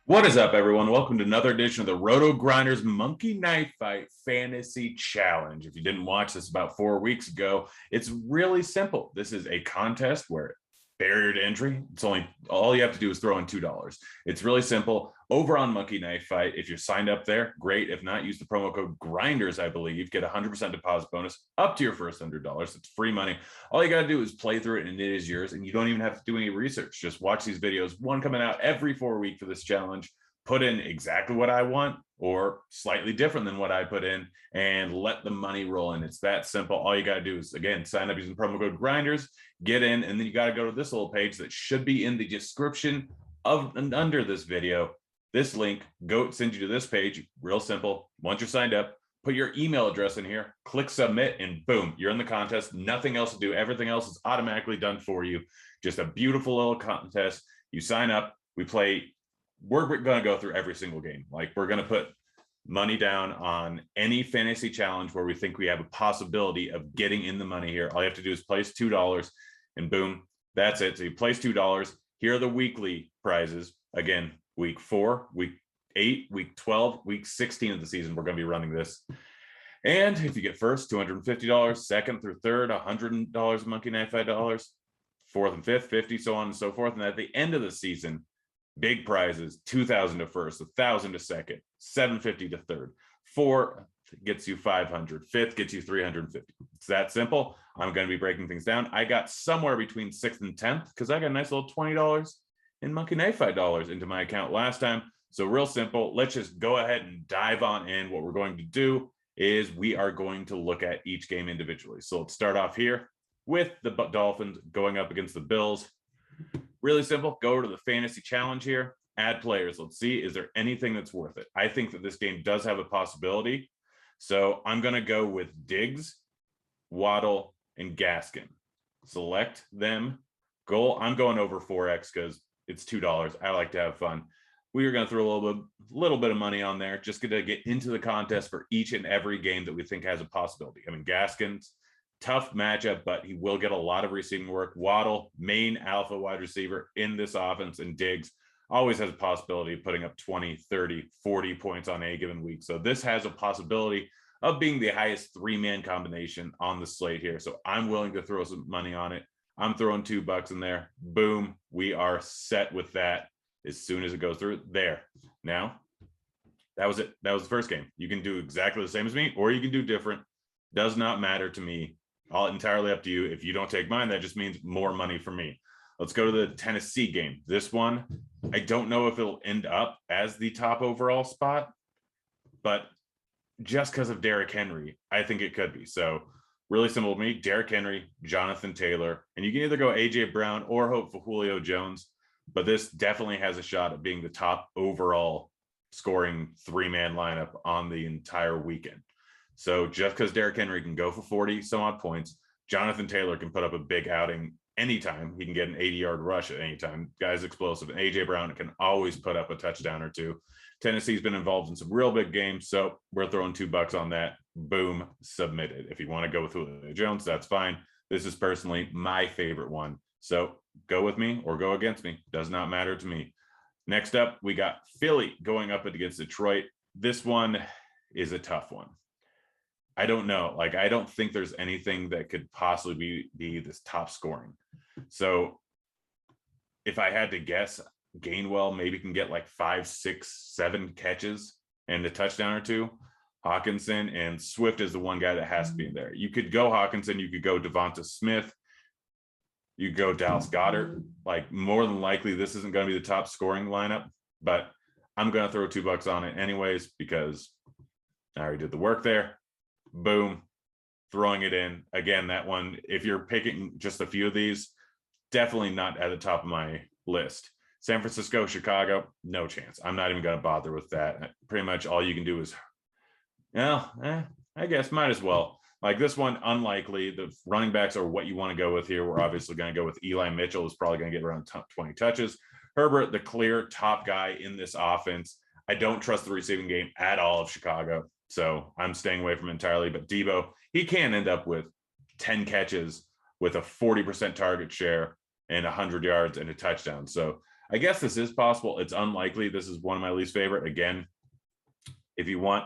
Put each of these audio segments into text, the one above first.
What is up, everyone? Welcome to another edition of the RotoGrinders Monkey Knife Fight Fantasy Challenge. If you didn't watch this about 4 weeks ago, it's really simple. This is a contest where barrier to entry, it's only all you have to do is throw in $2. It's really simple. Over on Monkey Knife Fight, if you're signed up there, great. If not, use the promo code GRINDERS, I believe. Get a 100% deposit bonus up to your first $100. It's free money. All you got to do is play through it, and it is yours. And you don't even have to do any research. Just watch these videos, one coming out every 4 weeks for this challenge. Put in exactly what I want or slightly different than what I put in and let the money roll in. It's that simple. All you got to do is, again, sign up using promo code GRINDERS, get in, and then you got to go to this little page that should be in the description of and under this video. This link sends you to this page. Real simple. Once you're signed up, put your email address in here, click submit, and boom, you're in the contest. Nothing else to do. Everything else is automatically done for you. Just a beautiful little contest. You sign up, we play. We're going to go through every single game. Like, we're going to put money down on any fantasy challenge where we think we have a possibility of getting in the money here. All you have to do is place $2 and boom, that's it. So you place $2. Here are the weekly prizes. Again, week 4, week 8, week 12, week 16 of the season, we're going to be running this. And if you get first, $250, second through third, $100 Monkey Knife $5, fourth and fifth, 50, so on and so forth. And at the end of the season, big prizes, $2,000 to first, $1,000 to second, $750 to third, fourth gets you $500, fifth gets you $350. It's that simple. I'm going to be breaking things down. I got somewhere between 6th and 10th because I got a nice little $20 in Monkey Knife $5 into my account last time. So real simple. Let's just go ahead and dive on in. What we're going to do is we are going to look at each game individually. So let's start off here with the Dolphins going up against the Bills. Really simple. Go to the fantasy challenge here, add players. Let's see, is there anything that's worth it? I think that this game does have a possibility. So I'm going to go with Diggs, Waddle, and Gaskin. Select them. Goal, I'm going over 4X because it's $2. I like to have fun. We are going to throw a little bit of money on there, just going to get into the contest for each and every game that we think has a possibility. I mean, Gaskin's tough matchup, but he will get a lot of receiving work. Waddle, main alpha wide receiver in this offense, and Diggs always has a possibility of putting up 20, 30, 40 points on a given week. So this has a possibility of being the highest 3-man combination on the slate here. So I'm willing to throw some money on it. I'm throwing $2 in there. Boom. We are set with that as soon as it goes through there. Now, that was it. That was the first game. You can do exactly the same as me, or you can do different. Does not matter to me. All entirely up to you. If you don't take mine, that just means more money for me. Let's go to the Tennessee game. This one, I don't know if it'll end up as the top overall spot, but just because of Derrick Henry, I think it could be. So really simple to me, Derrick Henry, Jonathan Taylor, and you can either go AJ Brown or hope for Julio Jones, but this definitely has a shot at being the top overall scoring 3-man lineup on the entire weekend. So just because Derrick Henry can go for 40 some odd points, Jonathan Taylor can put up a big outing anytime. He can get an 80-yard rush at any time. Guy's explosive. And AJ Brown can always put up a touchdown or two. Tennessee's been involved in some real big games, so we're throwing $2 on that. Boom, submitted. If you want to go with Julio Jones, that's fine. This is personally my favorite one. So go with me or go against me. Does not matter to me. Next up, we got Philly going up against Detroit. This one is a tough one. I don't know. Like, I don't think there's anything that could possibly be this top scoring. So if I had to guess, Gainwell maybe can get like 5, 6, 7 catches and a touchdown or two. Hawkinson and Swift is the one guy that has to be in there. You could go Hawkinson. You could go Devonta Smith. You could go Dallas Goedert. Like, more than likely, this isn't going to be the top scoring lineup, but I'm going to throw $2 on it anyways because I already did the work there. Boom, throwing it in. Again, that one, if you're picking just a few of these, definitely not at the top of my list. San Francisco, Chicago, no chance. I'm not even going to bother with that. Pretty much all you can do is, I guess might as well. Like this one, unlikely. The running backs are what you want to go with here. We're obviously going to go with Eli Mitchell, who's probably going to get around 20 touches. Herbert, the clear top guy in this offense. I don't trust the receiving game at all of Chicago, so I'm staying away from it entirely. But Debo, he can end up with 10 catches with a 40% target share and 100 yards and a touchdown. So I guess this is possible. It's unlikely. This is one of my least favorite. Again, if you want,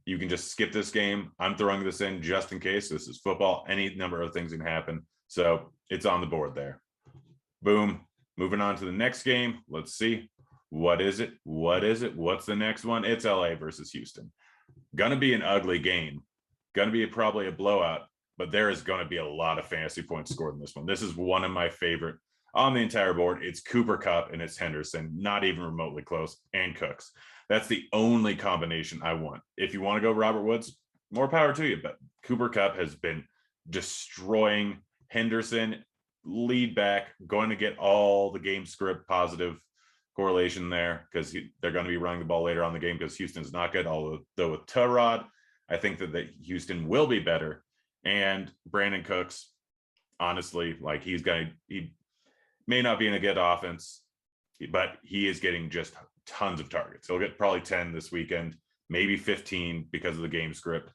you can just skip this game. I'm throwing this in just in case. This is football. Any number of things can happen. So it's on the board there. Boom. Moving on to the next game. Let's see. What is it? What's the next one? It's LA versus Houston. Gonna be an ugly game. Gonna be probably a blowout, but there is gonna be a lot of fantasy points scored in this one. This is one of my favorite on the entire board. It's Cooper Kupp and it's Henderson, not even remotely close, and Cooks. That's the only combination I want. If you want to go Robert Woods, more power to you, but Cooper Kupp has been destroying Henderson, lead back, going to get all the game script positive correlation there because they're going to be running the ball later on the game because Houston's not good. Although with Tyrod, I think that Houston will be better. And Brandon Cooks, honestly, like he may not be in a good offense, but he is getting just tons of targets. He'll get probably 10 this weekend, maybe 15 because of the game script.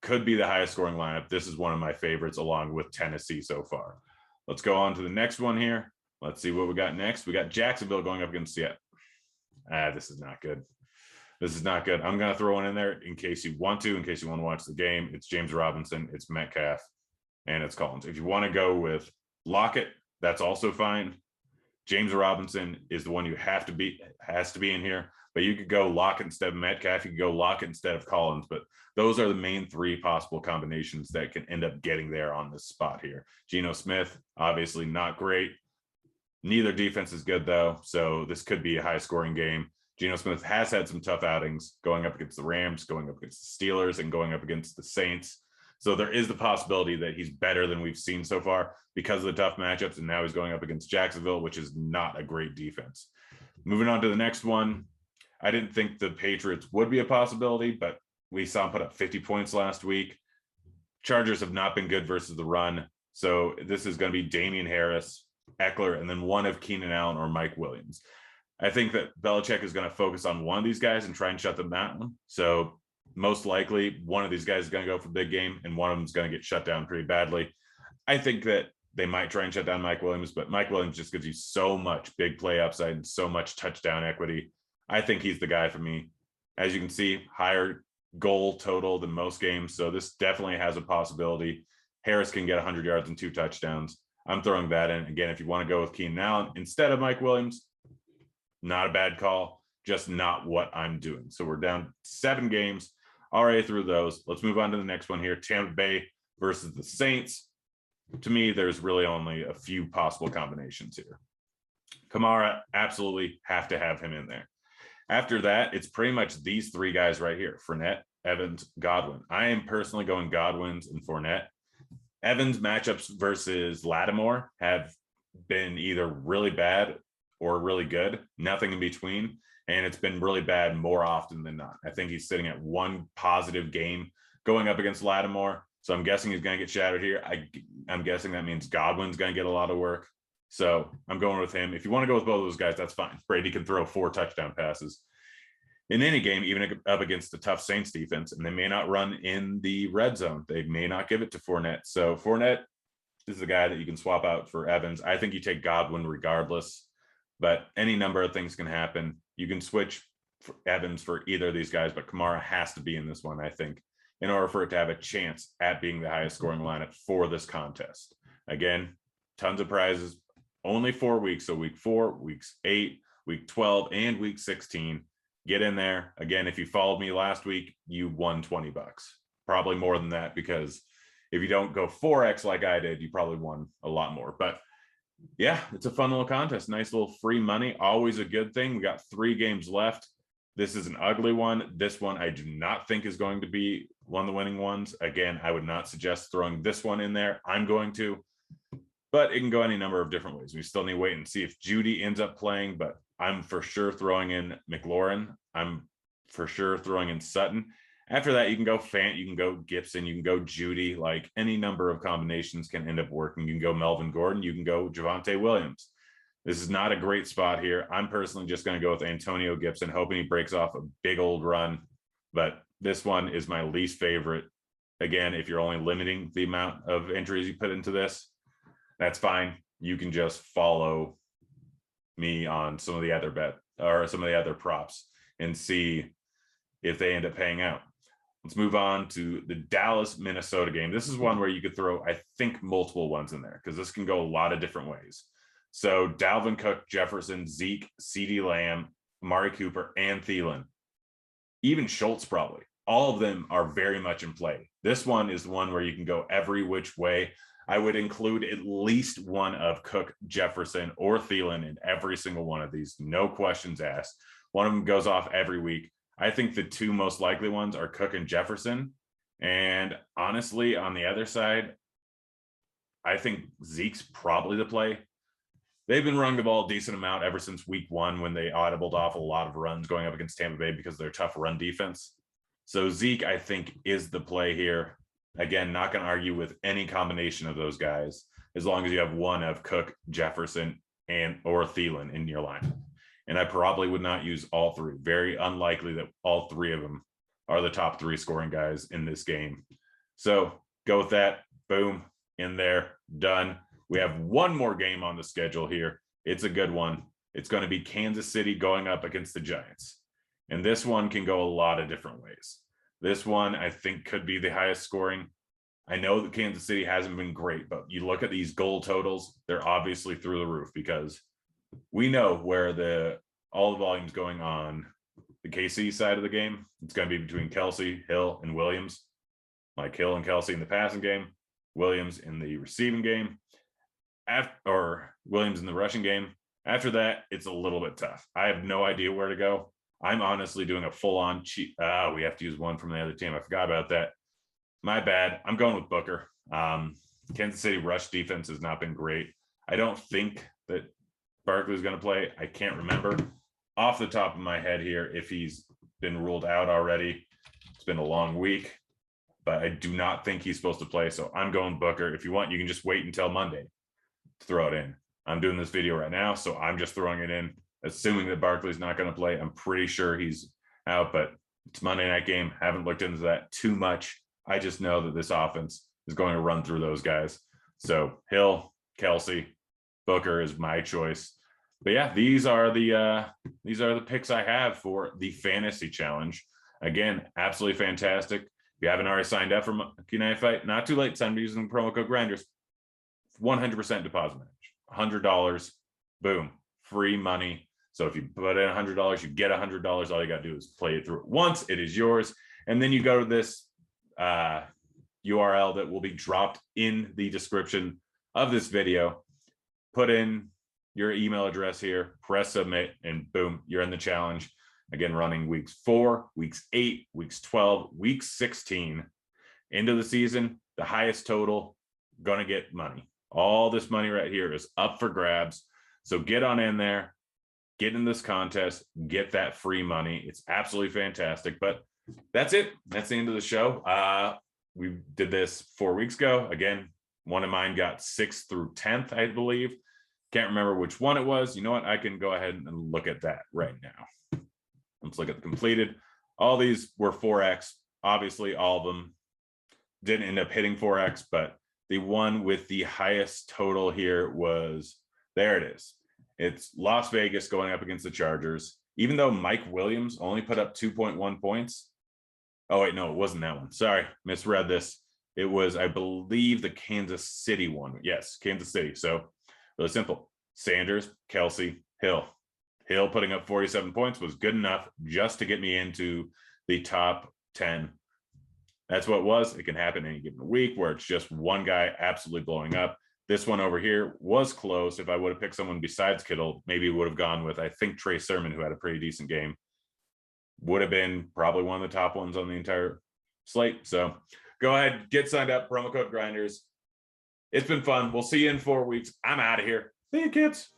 Could be the highest scoring lineup. This is one of my favorites along with Tennessee so far. Let's go on to the next one here. Let's see what we got next. We got Jacksonville going up against Seattle. This is not good. This is not good. I'm going to throw one in there in case you want to watch the game. It's James Robinson, it's Metcalf, and it's Collins. If you want to go with Lockett, that's also fine. James Robinson is the one you has to be in here, but you could go Lockett instead of Metcalf. You could go Lockett instead of Collins, but those are the main three possible combinations that can end up getting there on this spot here. Geno Smith, obviously not great. Neither defense is good though, so this could be a high scoring game. Geno Smith has had some tough outings going up against the Rams, going up against the Steelers, and going up against the Saints. So there is the possibility that he's better than we've seen so far because of the tough matchups, and now he's going up against Jacksonville, which is not a great defense. Moving on to the next one, I didn't think the Patriots would be a possibility, but we saw him put up 50 points last week. Chargers have not been good versus the run, so this is going to be Damian Harris, Eckler, and then one of Keenan Allen or Mike Williams. I think that Belichick is going to focus on one of these guys and try and shut them down. So most likely one of these guys is going to go for the big game and one of them is going to get shut down pretty badly. I think that they might try and shut down Mike Williams, but Mike Williams just gives you so much big play upside and so much touchdown equity. I think he's the guy for me. As you can see, higher goal total than most games. So this definitely has a possibility. Harris can get 100 yards and 2 touchdowns. I'm throwing that in. Again, if you want to go with Keenan Allen instead of Mike Williams, not a bad call, just not what I'm doing. So we're down 7 games already through those. Let's move on to the next one here. Tampa Bay versus the Saints. To me, there's really only a few possible combinations here. Kamara, absolutely have to have him in there. After that, it's pretty much these 3 guys right here. Fournette, Evans, Godwin. I am personally going Godwin's and Fournette. Evans matchups versus Lattimore have been either really bad or really good, nothing in between. And it's been really bad more often than not. I think he's sitting at 1 positive game going up against Lattimore. So I'm guessing he's going to get shattered here. I'm guessing that means Godwin's going to get a lot of work. So I'm going with him. If you want to go with both of those guys, that's fine. Brady can throw 4 touchdown passes in any game, even up against the tough Saints defense. And they may not run in the red zone. They may not give it to Fournette. So Fournette is the guy that you can swap out for Evans. I think you take Godwin regardless, but any number of things can happen. You can switch for Evans for either of these guys, but Kamara has to be in this one, I think, in order for it to have a chance at being the highest scoring lineup for this contest. Again, tons of prizes, only 4 weeks. So week 4, weeks 8, week 12, and week 16. Get in there. Again, if you followed me last week, you won $20. Probably more than that, because if you don't go 4X like I did, you probably won a lot more. But yeah, it's a fun little contest. Nice little free money. Always a good thing. We got 3 games left. This is an ugly one. This one I do not think is going to be one of the winning ones. Again, I would not suggest throwing this one in there. I'm going to. but it can go any number of different ways. We still need to wait and see if Judy ends up playing, but I'm for sure throwing in McLaurin. I'm for sure throwing in Sutton. After that, you can go Fant, you can go Gibson, you can go Judy. Like any number of combinations can end up working. You can go Melvin Gordon, you can go Javonte Williams. This is not a great spot here. I'm personally just going to go with Antonio Gibson, hoping he breaks off a big old run. But this one is my least favorite. Again, if you're only limiting the amount of entries you put into this, that's fine. You can just follow me on some of the other bet or some of the other props and see if they end up paying out. Let's move on to the Dallas, Minnesota game. This is one where you could throw, I think, multiple ones in there because this can go a lot of different ways. So Dalvin Cook, Jefferson, Zeke, CeeDee Lamb, Amari Cooper, and Thielen. Even Schultz probably. All of them are very much in play. This one is the one where you can go every which way. I would include at least one of Cook, Jefferson, or Thielen in every single one of these. No questions asked. One of them goes off every week. I think the two most likely ones are Cook and Jefferson. And honestly, on the other side, I think Zeke's probably the play. They've been running the ball a decent amount ever since week 1 when they audibled off a lot of runs going up against Tampa Bay because of their tough run defense. So Zeke, I think, is the play here. Again, not going to argue with any combination of those guys as long as you have one of Cook, Jefferson, or Thielen in your line. And I probably would not use all three. Very unlikely that all three of them are the top 3 scoring guys in this game. So go with that. Boom. In there. Done. We have one more game on the schedule here. It's a good one. It's going to be Kansas City going up against the Giants. And this one can go a lot of different ways. This one, I think, could be the highest scoring. I know that Kansas City hasn't been great, but you look at these goal totals, they're obviously through the roof because we know where all the volume's going on the KC side of the game. It's going to be between Kelsey, Hill, and Williams. Like Hill and Kelsey in the passing game, Williams in the receiving game, or Williams in the rushing game. After that, it's a little bit tough. I have no idea where to go. I'm honestly doing a full-on cheat. We have to use one from the other team. I forgot about that. My bad. I'm going with Booker. Kansas City rush defense has not been great. I don't think that Barkley's going to play. I can't remember off the top of my head here if he's been ruled out already. It's been a long week, but I do not think he's supposed to play. So I'm going Booker. If you want, you can just wait until Monday to throw it in. I'm doing this video right now, so I'm just throwing it in, assuming that Barkley's not going to play. I'm pretty sure he's out, but it's Monday night game. Haven't looked into that too much. I just know that this offense is going to run through those guys. So Hill, Kelsey, Booker is my choice. But yeah, these are the picks I have for the fantasy challenge. Again, absolutely fantastic. If you haven't already signed up for Monkey Knife Fight, not too late. Time to use the promo code Grinders. 100% deposit match. $100. Boom. Free money. So if you put in $100, you get $100. All you got to do is play it through it once. It is yours. And then you go to this URL that will be dropped in the description of this video. Put in your email address here, press submit, and boom, you're in the challenge. Again, running weeks 4, weeks 8, weeks 12, week 16. Into the season, the highest total, gonna get money. All this money right here is up for grabs. So get on in there, get in this contest, get that free money. It's absolutely fantastic. But that's it. That's the end of the show. We did this 4 weeks ago. Again, one of mine got 6th through 10th, I believe. Can't remember which one it was. You know what? I can go ahead and look at that right now. Let's look at the completed. All these were 4X. Obviously, all of them didn't end up hitting 4X, but the one with the highest total here was, there it is. It's Las Vegas going up against the Chargers. Even though Mike Williams only put up 2.1 points. Oh, wait, no, it wasn't that one. Sorry, misread this. It was, I believe, the Kansas City one. Yes, Kansas City. So really simple. Sanders, Kelsey, Hill. Hill putting up 47 points was good enough just to get me into the top 10. That's what it was. It can happen any given week where it's just one guy absolutely blowing up. This one over here was close. If I would have picked someone besides Kittle, maybe would have gone with, I think, Trey Sermon, who had a pretty decent game. Would have been probably one of the top ones on the entire slate. So go ahead, get signed up, promo code Grinders. It's been fun. We'll see you in 4 weeks. I'm out of here. See you, kids.